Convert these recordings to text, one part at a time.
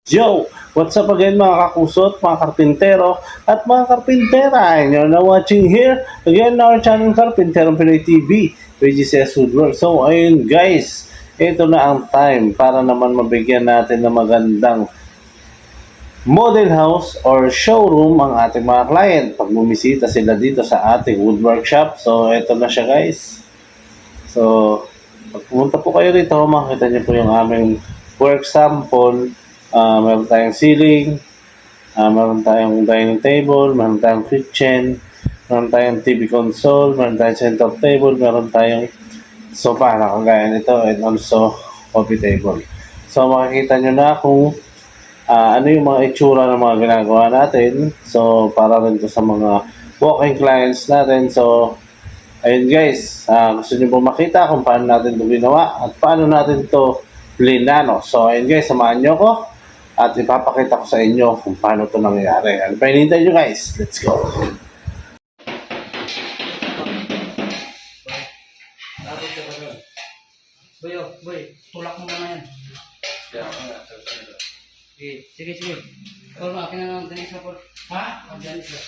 Yo! What's up again mga kakusot, mga karpintero at mga karpintera? And you're now watching here again our channel Karpinterong Pinoy TV with GCS Woodworks. So ayun guys, ito na ang time para naman mabigyan natin ng magandang model house or showroom ang ating mga client pag bumisita sila dito sa ating woodwork shop. So ito na siya guys. So pag pumunta po kayo rito, makikita niyo po yung aming work sample. Meron tayong ceiling, meron tayong dining table, meron tayong kitchen, meron tayong TV console, meron tayong center table, meron tayong sofa na kagaya nito, and also coffee table. So makikita nyo na kung ano yung mga itsura ng mga ginagawa natin. So para rin to sa mga walk-in clients natin. So ayun guys, gusto nyo po makita kung paano natin ito ginawa at paano natin ito linano. So ayun guys, samahan nyo ko at ipapakita ko sa inyo kung paano ito nangyari. Ano pa hinihintay nyo guys? Let's go! Boy, tulak mo naman yan. Sige. Akin na lang, Dennis na po. Ha? Dennis na.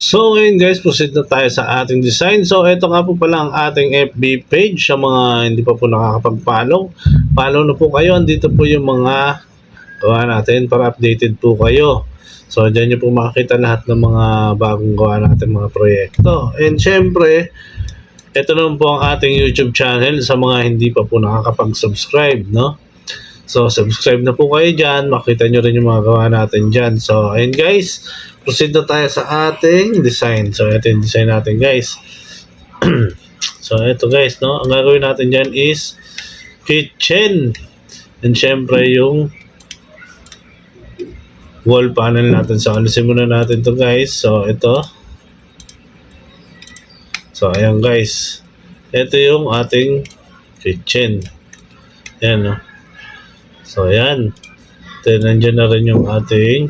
So ngayon guys, proceed na tayo sa ating design. So ito nga po pala ang ating FB page. Sa mga hindi pa po nakakapag-follow, follow na po kayo. Andito po yung mga gawa natin para updated po kayo. So dyan nyo po makikita lahat ng mga bagong gawa natin, mga proyekto. And syempre, ito naman po ang ating YouTube channel sa mga hindi pa po nakakapag-subscribe, no? So subscribe na po kayo dyan. Makita nyo rin yung mga gawa natin dyan. So ayun guys, proceed na tayo sa ating design. So ito yung design natin guys. So ito guys, no? Ang gagawin natin dyan is kitchen. And syempre yung wall panel natin. So alisin muna natin to guys. So ito. So ayan guys. Ito yung ating kitchen. Ayan, no? So ayan. Then nandiyan na rin yung ating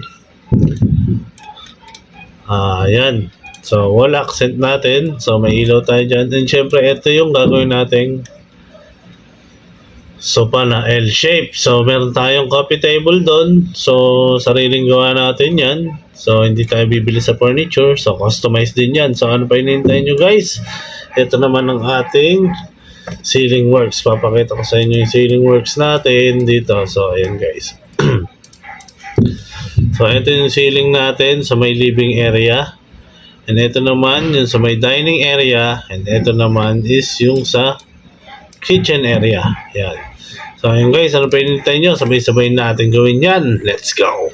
ayan. So wall accent natin. So may ilaw tayo dyan. And syempre ito yung gagawin nating sofa na L-shape. So meron tayong coffee table doon. So sariling gawa natin yan. So hindi tayo bibili sa furniture. So customized din yan. So ano pa hinihintay nyo guys? Ito naman ang ating ceiling works. Papakita ko sa inyo yung ceiling works natin dito. So ayan guys. So ito yung ceiling natin sa may living area. And ito naman yung sa may dining area. And ito naman is yung sa kitchen area. Yan. So ayun guys, ano pa hinihintay nyo? Sabay-sabay natin gawin yan. Let's go!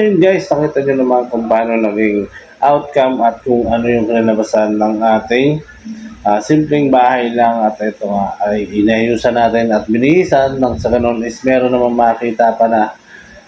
ayun guys, nakita nyo naman kung paano naging outcome at kung ano yung kinalabasan ng ating simpleng bahay lang. At ito nga ay inayusan natin at binihisan nang sa ganun is meron naman makita pa na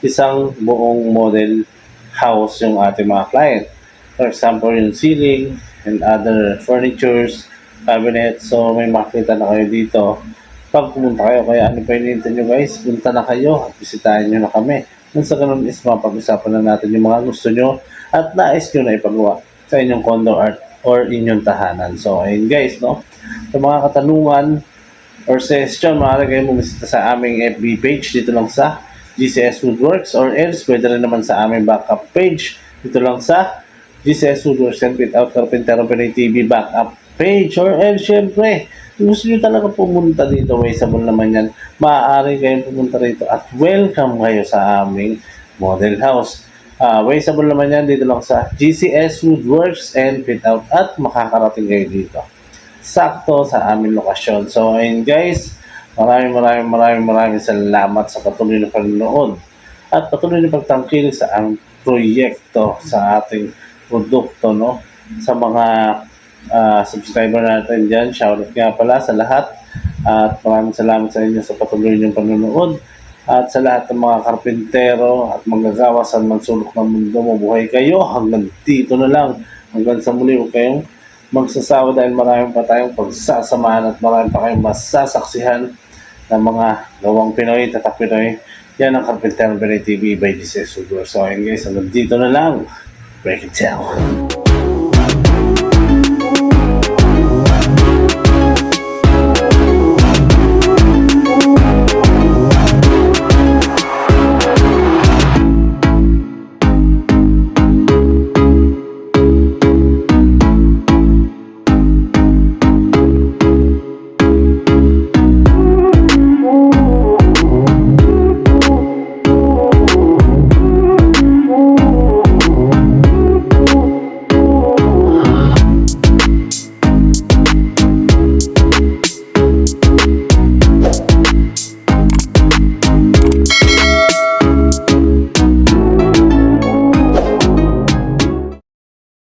isang buong model house yung ating mga client. For example, yung ceiling and other furnitures, cabinet. So may makita na kayo dito pag pumunta kayo. Kaya ano pa hinihintay nyo guys, punta na kayo at bisitahin nyo na kami. Nang sa ganun is mapag-usapan na natin yung mga gusto nyo at nais nyo na ipagawa sa inyong condo art or inyong tahanan. So ayun guys, no? Sa mga katanungan or suggestion, maaari kayo bumisita sa aming FB page dito lang sa GCS Woodworks, or else pwede rin naman sa aming backup page dito lang sa GCS Woodworks and Fit Out Carpintero Pinoy TV backup page. Or else syempre kung gusto nyo talaga pumunta dito, wasteable naman yan, maaari kayong pumunta rito at welcome kayo sa aming model house. Wasteable naman yan dito lang sa GCS Woodworks and Fit Out at makakarating kayo dito sakto sa aming lokasyon. So ayun guys, maraming salamat sa patuloy na panonood at patuloy na pagtangkil sa ang proyekto sa ating produkto, no? Sa mga subscriber natin dyan, shoutout nga pala sa lahat at maraming salamat sa inyo sa patuloy niyong panonood. At sa lahat ng mga karpintero at manggagawa sa mansulok ng mundo, mabuhay kayo hanggang dito na lang. Hanggang sa muli, huwag kayong magsasawa dahil marami pa tayong pagsasamahan at marami pa kayong masasaksihan ng mga gawang Pinoy, tatak Pinoy. Yan ang Carpintero Pinoy TV by GCS Woodworks. So ayun guys, hanggang dito na lang. Break it down.